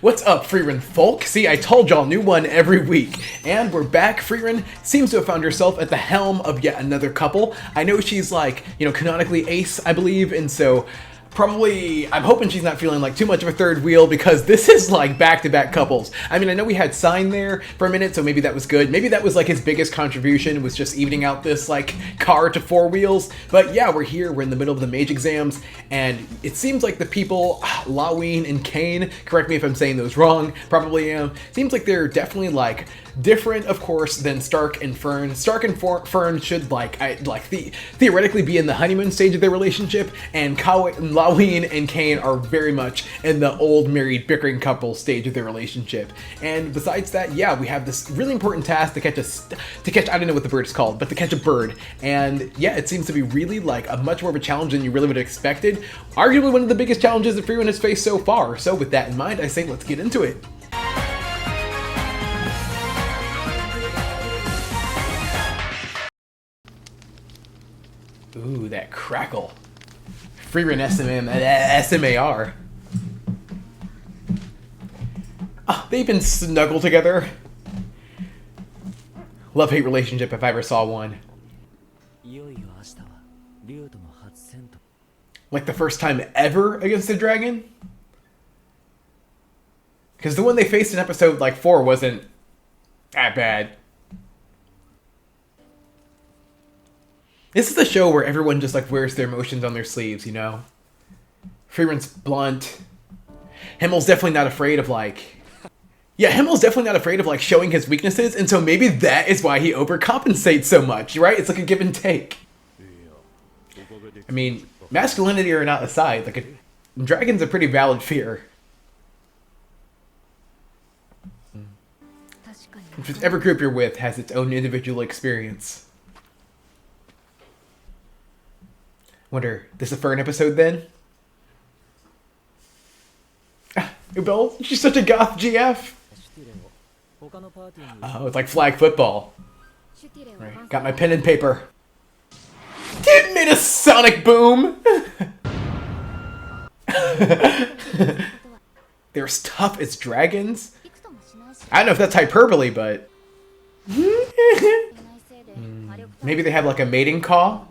What's up, Frieren folk? See, I told y'all, new one every week. And we're back. Frieren seems to have found herself at the helm of yet another couple. I know she's like, canonically ace, I believe, and so probably, I'm hoping she's not feeling like too much of a third wheel because this is like back-to-back couples. I mean, I know we had Sign there for a minute, so maybe that was good. Maybe that was like his biggest contribution, was just evening out this like car to four wheels. But yeah, we're here, we're in the middle of the mage exams, and it seems like the people, Laween and Kane, correct me if I'm saying those wrong, probably am, seems like they're definitely like different, of course, than Stark and Fern. Stark and Fern should theoretically be in the honeymoon stage of their relationship, and Laween and Kane are very much in the old married bickering couple stage of their relationship. And besides that, yeah, we have this really important task to catch I don't know what the bird is called, but to catch a bird. And yeah, it seems to be really like a much more of a challenge than you really would have expected. Arguably one of the biggest challenges that Frieren has faced so far. So with that in mind, I say let's get into it. Ooh, that crackle. Frieren SMAR. Oh, they've been snuggled together. Love-hate relationship if I ever saw one. Like the first time ever against the dragon? Because the one they faced in episode 4 wasn't that bad. This is a show where everyone just wears their emotions on their sleeves, you know? Frieren's blunt. Himmel's definitely not afraid of Himmel's definitely not afraid of showing his weaknesses, and so maybe that is why he overcompensates so much, right? It's like a give and take. I mean, masculinity or not aside, dragon's a pretty valid fear. Every group you're with has its own individual experience. Wonder, this is a Fern episode then? Ubel, she's such a goth GF. Oh, it's like flag football. Right, got my pen and paper. It made a sonic boom! They're as tough as dragons? I don't know if that's hyperbole, but... Maybe they have a mating call?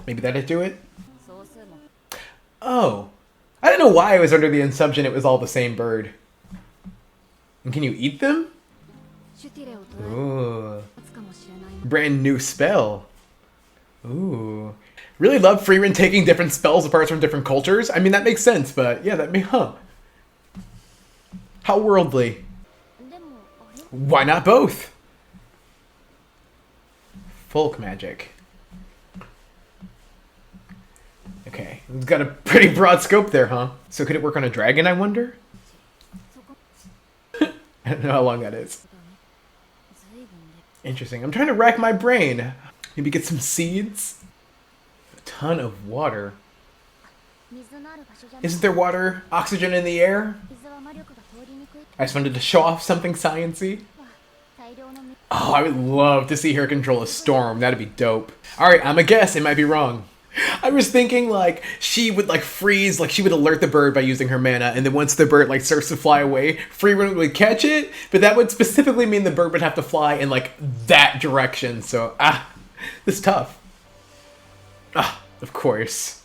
Maybe that'd do it? Oh. I don't know why I was under the assumption it was all the same bird. And can you eat them? Ooh. Brand new spell. Ooh. Really love Frieren taking different spells apart from different cultures. I mean, that makes sense, but yeah, How worldly. Why not both? Folk magic. Okay, it's got a pretty broad scope there, huh? So could it work on a dragon, I wonder? I don't know how long that is. Interesting. I'm trying to rack my brain. Maybe get some seeds? A ton of water. Isn't there water, oxygen in the air? I just wanted to show off something sciencey. Oh, I would love to see her control a storm. That'd be dope. Alright, I'm a guess. It might be wrong. I was thinking she would freeze, she would alert the bird by using her mana, and then once the bird starts to fly away, Frieren would catch it, but that would specifically mean the bird would have to fly in that direction. So this is tough. Of course.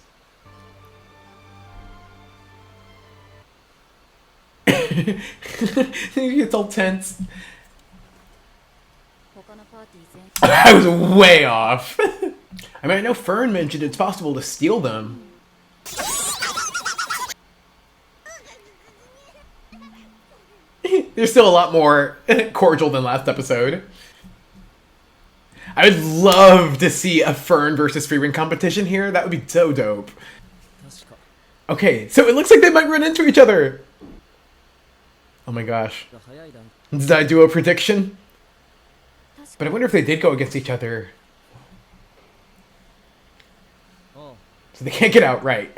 It's all tense. I was way off. I mean, I know Fern mentioned it's possible to steal them. They're still a lot more cordial than last episode. I would love to see a Fern versus Frieren competition here. That would be so dope. Okay, so it looks like they might run into each other. Oh my gosh. Did I do a prediction? But I wonder if they did go against each other. So they can't get out right.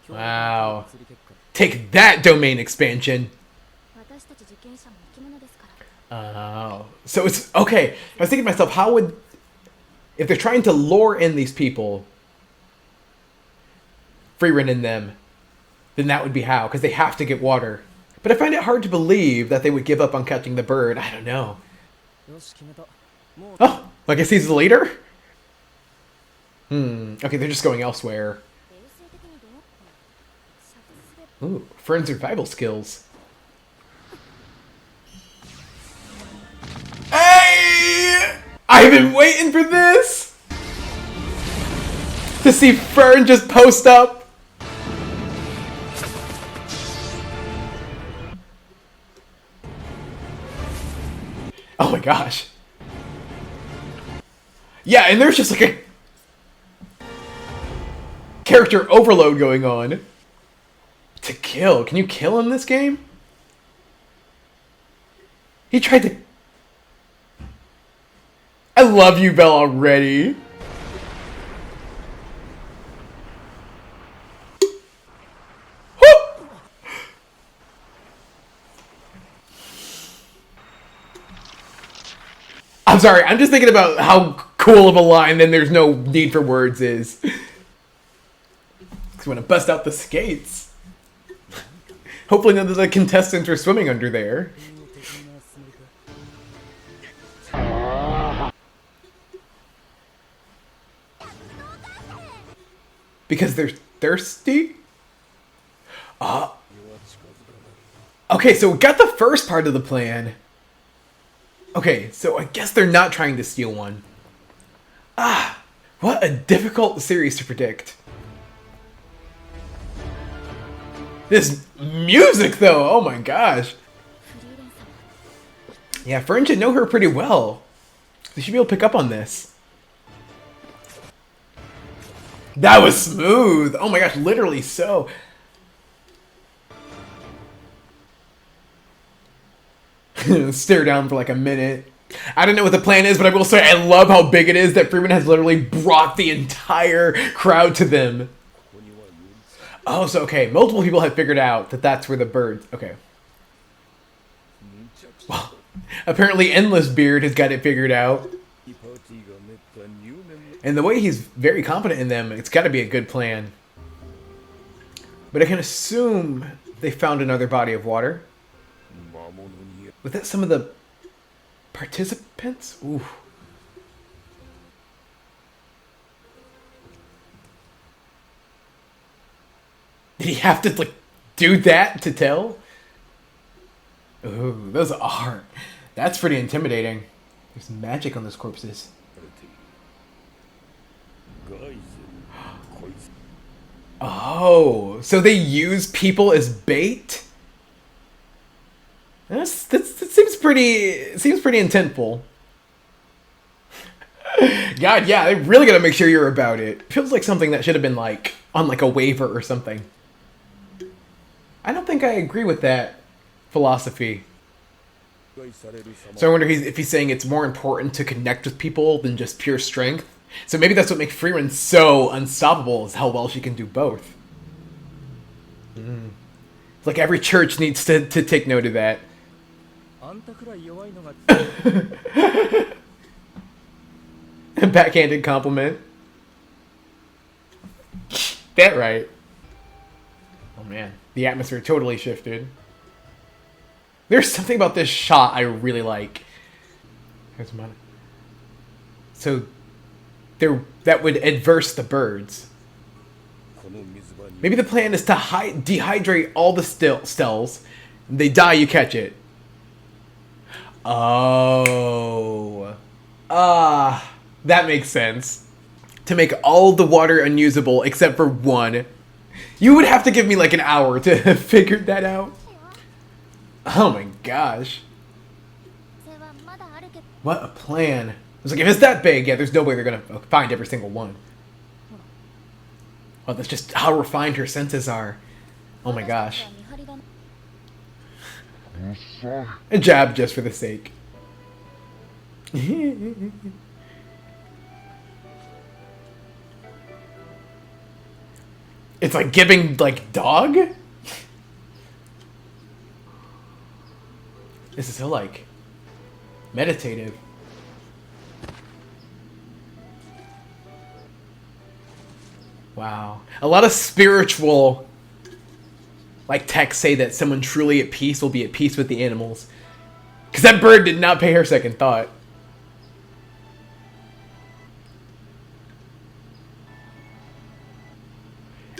Wow. Take that, domain expansion. Oh. So it's... Okay. I was thinking to myself, how would... If they're trying to lure in these people... Frieren in them, then that would be how, because they have to get water. But I find it hard to believe that they would give up on catching the bird. I don't know. Oh, I guess he's the leader? Okay, they're just going elsewhere. Ooh, friend survival skills. Hey! I've been waiting for this! To see Fern just post up. Oh my gosh. Yeah, and there's just like a character overload going on. To kill. Can you kill in this game? He tried to... I love you, Belle, already. I'm sorry, I'm just thinking about how cool of a line then there's no need for words is. Because we want to bust out the skates. Hopefully none of the contestants are swimming under there. Because they're thirsty? Okay, so we got the first part of the plan. Okay, so I guess they're not trying to steal one. What a difficult series to predict. This music, though, oh my gosh. Yeah, Frieren should know her pretty well. They should be able to pick up on this. That was smooth. Oh my gosh, literally so. Stare down for like a minute. I don't know what the plan is, but I will say I love how big it is that Frieren has literally brought the entire crowd to them. Oh, so okay, multiple people have figured out that that's where the birds... Okay. Well, apparently Endless Beard has got it figured out. And the way he's very confident in them, it's got to be a good plan. But I can assume they found another body of water. Was that some of the participants? Ooh. Did he have to, like, do that to tell? Ooh, those are... That's pretty intimidating. There's magic on those corpses. Oh, so they use people as bait? That seems pretty intentful. God, yeah, they really gotta make sure you're about it. Feels like something that should have been like on like a waiver or something. I don't think I agree with that philosophy. So I wonder if he's saying it's more important to connect with people than just pure strength. So maybe that's what makes Frieren so unstoppable, is how well she can do both. It's like every church needs to take note of that. Backhanded compliment. That right. Oh man, the atmosphere totally shifted. There's something about this shot I really like. Here's mine. So that would adverse the birds. Maybe the plan is to dehydrate all the stills. They die, you catch it. Oh. That makes sense. To make all the water unusable except for one. You would have to give me like an hour to figure that out. Oh my gosh. What a plan. I was like, if it's that big, yeah, there's no way they're gonna find every single one. Oh, that's just how refined her senses are. Oh my gosh. A jab just for the sake. It's like giving, like, dog? This is so, like, meditative. Wow. A lot of spiritual like texts say that someone truly at peace will be at peace with the animals. Because that bird did not pay her second thought.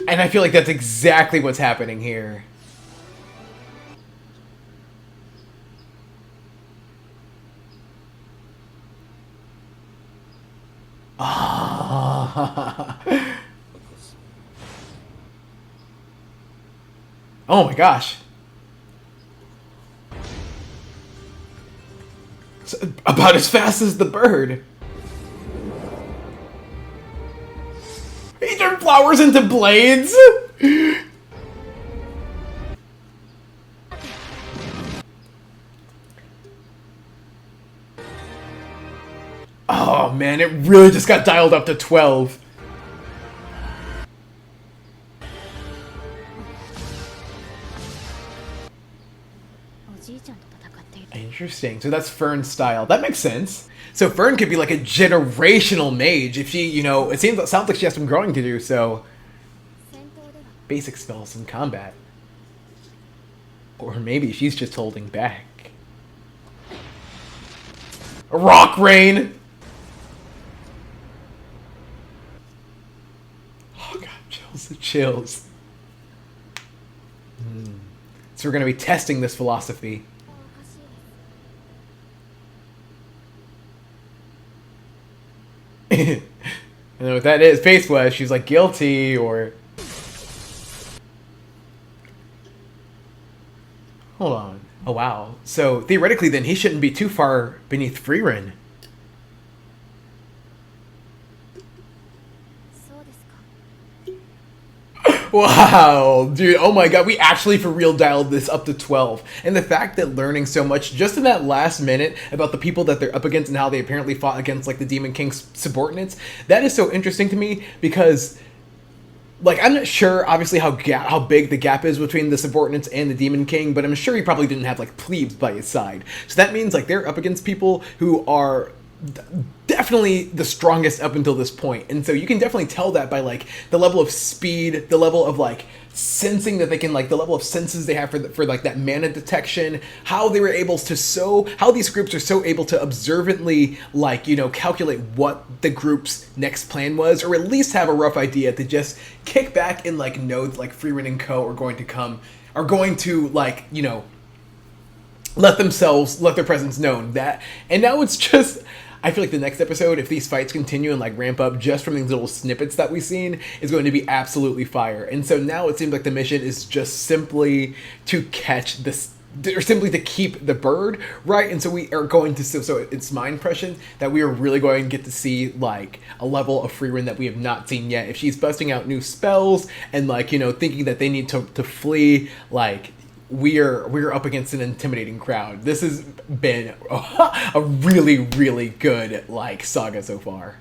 And I feel like that's exactly what's happening here. Ah. Oh my gosh. It's about as fast as the bird. He turned flowers into blades? Oh man, it really just got dialed up to 12. Interesting. So that's Fern's style. That makes sense. So Fern could be like a generational mage if she, it sounds like she has some growing to do, so basic spells in combat. Or maybe she's just holding back. Rock rain! Oh god, chills. Chills. So we're going to be testing this philosophy. I know what that is. Face was. She's like guilty or... Hold on. Oh wow. So theoretically then he shouldn't be too far beneath Frieren. Wow, dude, oh my god, we actually for real dialed this up to 12. And the fact that learning so much just in that last minute about the people that they're up against and how they apparently fought against like the Demon King's subordinates, that is so interesting to me because like I'm not sure obviously how big the gap is between the subordinates and the Demon King, but I'm sure he probably didn't have like plebes by his side. So that means like they're up against people who are definitely the strongest up until this point, and so you can definitely tell that by like the level of speed, the level of like sensing that they can, like the level of senses they have for like that mana detection, how they were able to how these groups are so able to observantly like calculate what the group's next plan was, or at least have a rough idea to just kick back and like know that, like Frieren and Co are going to like let their presence known. That, and now it's just, I feel like the next episode, if these fights continue and like ramp up just from these little snippets that we've seen, is going to be absolutely fire. And so now it seems like the mission is just simply to catch this, or simply to keep the bird, right? And so we are going to, so it's my impression that we are really going to get to see like a level of Frieren that we have not seen yet. If she's busting out new spells and like, thinking that they need to flee, like, we're up against an intimidating crowd. This has been a really, really good like saga so far.